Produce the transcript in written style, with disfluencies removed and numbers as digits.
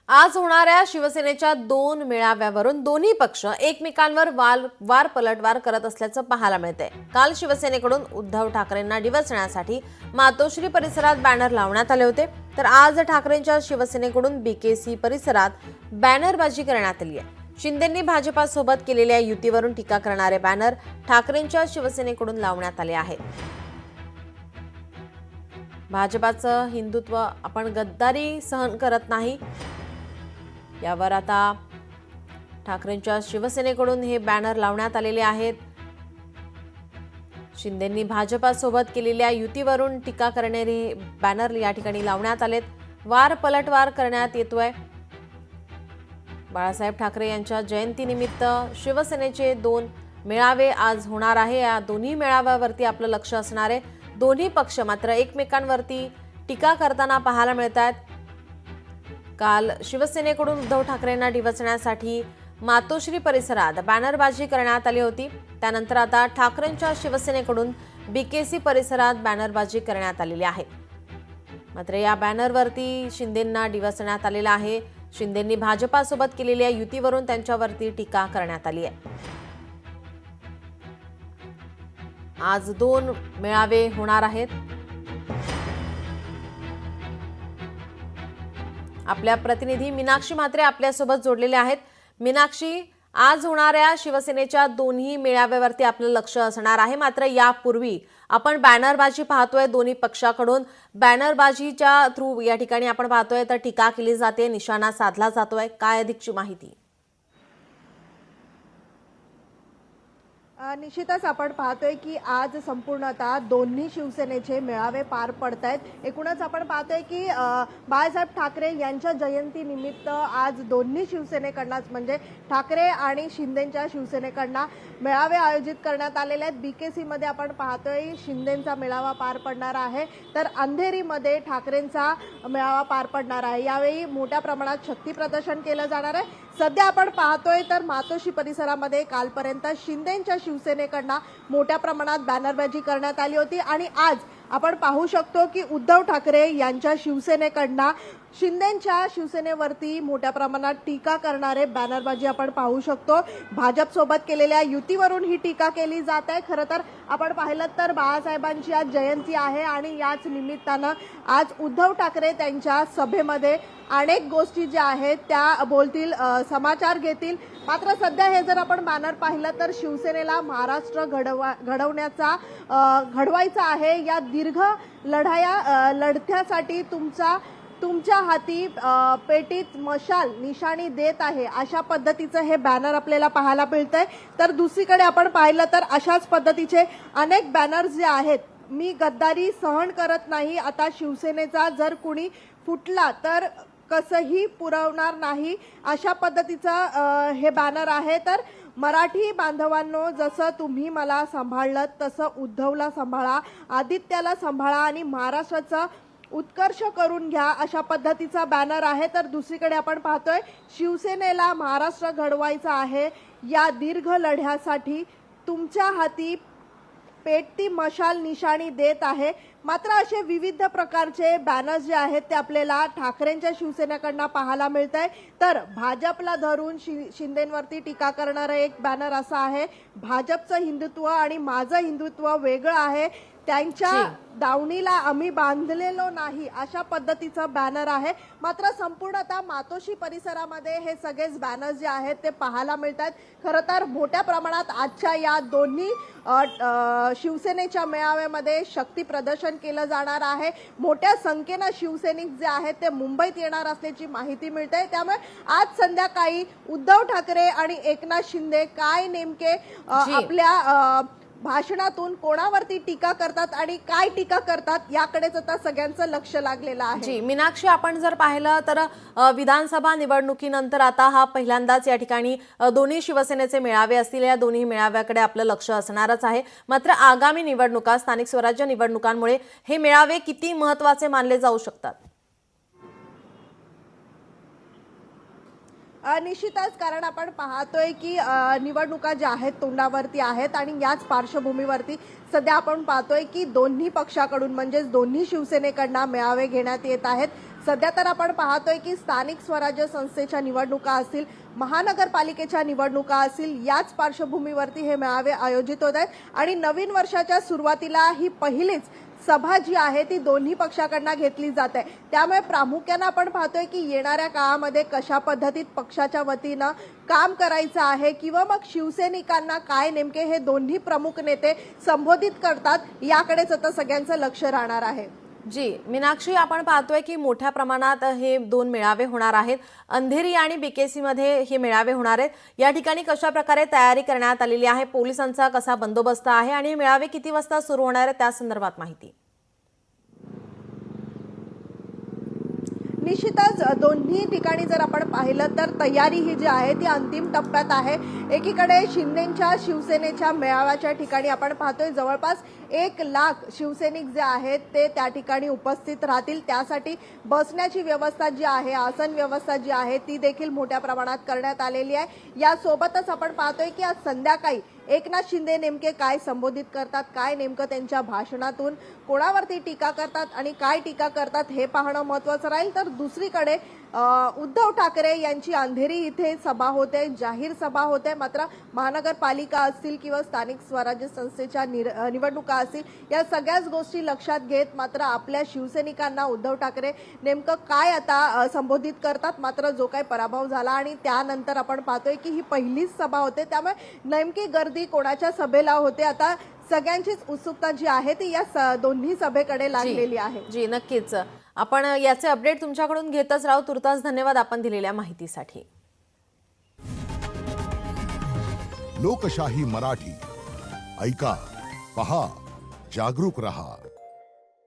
आज होणाऱ्या शिवसेनेच्या 2 मेळाव्यावरून दोन्ही पक्ष एकमेकांवर वार पलटवार करत असल्याचं पाहायला मिळतंय। काल शिवसेनेकडून उद्धव ठाकरेंना डिवचण्यासाठी मातोश्री परिसरात बॅनर लावण्यात आले होते, तर आज ठाकरेंच्या शिवसेनेकडून बीकेसी परिसरात बॅनरबाजी करण्यात आली आहे। शिंदेंनी भाजपासोबत केलेल्या युतीवरून टीका करणारे बॅनर ठाकरेंच्या शिवसेनेकडून लावण्यात आले आहेत। भाजपाचं हिंदुत्व आपण गद्दारी सहन करत नाही, यावर आता ठाकरेंच्या शिवसेनेकडून हे बॅनर लावण्यात आलेले आहेत। शिंदेंनी भाजपासोबत केलेल्या युतीवरून टीका करणारे बॅनर या ठिकाणी लावण्यात आलेत। वार पलटवार करण्यात येतोय। बाळासाहेब ठाकरे यांच्या जयंतीनिमित्त शिवसेनेचे 2 मेळावे आज होणार आहे। या दोन्ही मेळाव्यावरती आपलं लक्ष असणार आहे। दोन्ही पक्ष मात्र एकमेकांवरती टीका करताना पाहायला मिळतात। काल शिवसेनेकडून उद्धव ठाकरेंना डिवचण्यासाठी मातोश्री परिसरात बॅनरबाजी करण्यात आली होती। त्यानंतर आता ठाकरेंच्या शिवसेनेकडून बीकेसी परिसरात बॅनरबाजी करण्यात आलेली आहे। मात्र या बॅनरवरती शिंदेंना डिवचण्यात आलेला आहे। शिंदेंनी भाजपासोबत केलेल्या युतीवरून त्यांच्यावरती टीका करण्यात आली आहे। आज 2 मेळावे होणार आहेत। आपल्या प्रतिनिधी मीनाक्षी म्हात्रे आपल्यासोबत जोडलेले आहेत। मीनाक्षी, आज होणाऱ्या शिवसेनेच्या दोन्ही मेळाव्यावरती आपलं लक्ष असणार आहे, मात्र यापूर्वी आपण बॅनरबाजी पाहतोय दोन्ही पक्षाकडून। बॅनरबाजीच्या थ्रू या ठिकाणी आपण पाहतोय तर टीका केली जाते, निशाणा साधला जातोय, काय अधिकची माहिती? निश्चितच आपण पाहतोय की आज संपूर्णतः दोन्ही शिवसेनेचे मेळावे पार पडत आहेत। एकूणच आपण पाहतोय की बाळासाहेब ठाकरे यांच्या जयंतीनिमित्त आज दोन्ही शिवसेनेकडनं म्हणजे ठाकरे आणि शिंदेच्या शिवसेनेकडनं मेळावे आयोजित करण्यात आलेले आहेत। बीकेसी मध्ये आपण पाहतोय शिंदेचा मेळावा पार पडणार आहे, तर अंधेरीमध्ये ठाकरेंचा मेळावा पार पडणार आहे। यावेळी मोठ्या प्रमाणात शक्ती प्रदर्शन केलं जाणार आहे। सध्या आपण पाहतोय तर मातोश्री परिसरामध्ये कालपर्यंत शिंदेच्या शिवसेनेकडनं मोठ्या प्रमाणात बॅनरबाजी करण्यात आली होती आणि आज आपण पाहू शकतो की उद्धव ठाकरे यांच्या शिवसेनेकडनं शिंदेच्या शिवसेनेवरती मोठ्या प्रमाणात टीका करणारे बॅनरबाजी आपण पाहू शकतो। भाजपसोबत केलेल्या युतीवरून ही टीका केली जात आहे। खरं तर आपण पाहिलं तर बाळासाहेबांची आज जयंती आहे आणि याच निमित्तानं आज उद्धव ठाकरे त्यांच्या सभेमध्ये अनेक गोष्टी ज्या आहेत त्या बोलतील, समाचार घेतील। मात्र सध्या हे जर आपण बॅनर पाहिलं तर शिवसेनेला महाराष्ट्र घडवायचा आहे। या दीर्घ लढ्यासाठी तुमच्या हाती पेटीत मशाल निशाणी देत आहे, अशा पद्धतीचं हे बॅनर आपल्याला पाहायला मिळतंय। तर दुसरीकडे आपण पाहिलं तर अशाच पद्धतीचे अनेक बॅनर्स जे आहेत, मी गद्दारी सहन करत नाही, आता शिवसेनेचा जर कुणी फुटला तर कसंही पुरवणार नाही, अशा पद्धतीचं हे बॅनर आहे। तर मराठी बांधवांनो, जसं तुम्ही मला सांभाळलं तसं उद्धवला सांभाळा, आदित्याला सांभाळा आणि महाराष्ट्राचा उत्कर्ष करून घ्या, अशा पद्धतीचा बॅनर आहे। तर दुसरीकडे आपण पाहतोय शिवसेनेला महाराष्ट्र घडवायचा आहे, या दीर्घ लढ्यासाठी तुमच्या हाती पेटती मशाल निशाणी देत आहे। मात्र असे विविध प्रकारचे बॅनर्स जे आहेत ते आपल्याला ठाकरेंच्या शिवसेनेकडनं पाहायला मिळत आहे। तर भाजपला धरून शिंदेंवरती टीका करणारा एक बॅनर असा आहे, भाजपचं हिंदुत्व आणि माझं हिंदुत्व वेगळं आहे, त्यांच्या दावणीला आम्ही बांधलेलो नाही, अशा पद्धतीचं बॅनर आहे। मात्र संपूर्णतः मातोश्री परिसरामध्ये हे सगळेच बॅनर्स जे आहेत ते पाहायला मिळतात। खरं तर मोठ्या प्रमाणात आजच्या या दोन्ही शिवसेनेच्या मेळाव्यामध्ये शक्ती प्रदर्शन केलं जाणार आहे। मोठ्या संख्येने शिवसैनिक जे आहेत ते मुंबईत येणार असल्याची माहिती मिळते। त्यामुळे आज संध्याकाळी उद्धव ठाकरे आणि एकनाथ शिंदे काय नेमके आपल्या भाषणातून कोणावरती टीका करतात आणि काय टीका करतात याकडेच आता सगळ्यांचं लक्ष लागलेलं आहे। जी मीनाक्षी, आपण जर पाहिलं तर विधानसभा निवडणुकीनंतर आता हा पहिल्यांदाच या ठिकाणी दोन्ही शिवसेनेचे मेळावे असतील। या दोन्ही मेळाव्याकडे आपलं लक्ष असणारच आहे। मात्र आगामी निवडणुका, स्थानिक स्वराज्य निवडणुकांमुळे हे मेळावे किती महत्त्वाचे मानले जाऊ शकतात? निश्चितच, कारण आपण पाहतोय की निवडणुका ज्या आहेत तोंडावरती आहेत आणि याच पार्श्वभूमीवरती सध्या आपण पाहतोय की दोन्ही पक्षाकडून म्हणजेच दोन्ही शिवसेनेकडनं मेळावे घेण्यात येत आहेत। सध्या तर आपण पाहतोय की स्थानिक स्वराज्य संस्थेच्या निवडणुका असतील, महानगरपालिकेच्या निवडणुका असतील, याच पार्श्वभूमीवरती हे मेळावे आयोजित होत आहेत आणि नवीन वर्षाच्या सुरुवातीला ही पहिलीच सभा जी आहे ती दोन्ही पक्षाकडनं घेतली जात आहे। त्यामुळे प्रामुख्याने आपण पाहतोय की येणाऱ्या काळामध्ये कशा पद्धतीत पक्षाच्या वतीनं काम करायचं आहे किंवा मग शिवसैनिकांना काय नेमके हे दोन्ही प्रमुख नेते संबोधित करतात याकडेच आता सगळ्यांचं लक्ष राहणार आहे। जी मीनाक्षी, आपण पाहतोय की मोठ्या प्रमाणात हे दोन मेळावे होणार आहेत। अंधेरी आणि बीकेसी मध्ये हे मेळावे होणार आहेत। या ठिकाणी कशा प्रकारे तयारी करण्यात आलेली आहे, पोलिसांचा कसा बंदोबस्त आहे आणि हे मेळावे किती वाजता सुरू होणार आहे त्या संदर्भात माहिती? निश्चितच दोन्ही ठिकाणी जर आपण पाहिलं तर तयारी ही जी आहे ती अंतिम टप्प्यात आहे। एकीकडे शिंदेच्या शिवसेनेच्या मेळाव्याच्या ठिकाणी आपण पाहतोय जवळपास 1 लाख शिवसैनिक जे आहेत ते त्या ठिकाणी उपस्थित राहतील। त्यासाठी बसण्याची व्यवस्था जी आहे, आसन व्यवस्था जी आहे ती देखील मोठ्या प्रमाणात करण्यात आलेली आहे। यासोबतच आपण पाहतोय की आज संध्याकाळी एकनाथ शिंदे नेमके काय संबोधित करतात, काय नेमकं त्यांच्या भाषणातून कोणावरती टीका करतात आणि काय टीका करतात हे पाहणं महत्त्वाचं राहील। तर दुसरीकडे उद्धव ठाकरे यांची अंधेरी इथे सभा होते, जाहीर सभा होते। मात्र महानगरपालिका असतील किंवा स्थानिक स्वराज्य संस्थेच्या निवडणुका असतील, या सगळ्याच गोष्टी लक्षात घेत मात्र आपल्या शिवसैनिकांना उद्धव ठाकरे नेमकं काय आता संबोधित करतात। मात्र जो काही पराभव झाला आणि त्यानंतर आपण पाहतोय की ही पहिलीच सभा होते, त्यामुळे नेमकी गर्दी कोणाच्या सभेला होते आता सगळ्यांचीच उत्सुकता जी आहे ती या दोन्ही सभेकडे लागलेली आहे। जी नक्कीच, आपण याचे अपडेट तुमच्याकडून घेतच राहू। तुर्तास धन्यवाद आपण दिलेल्या माहितीसाठी। लोकशाही मराठी ऐका, पहा, जागरूक रहा।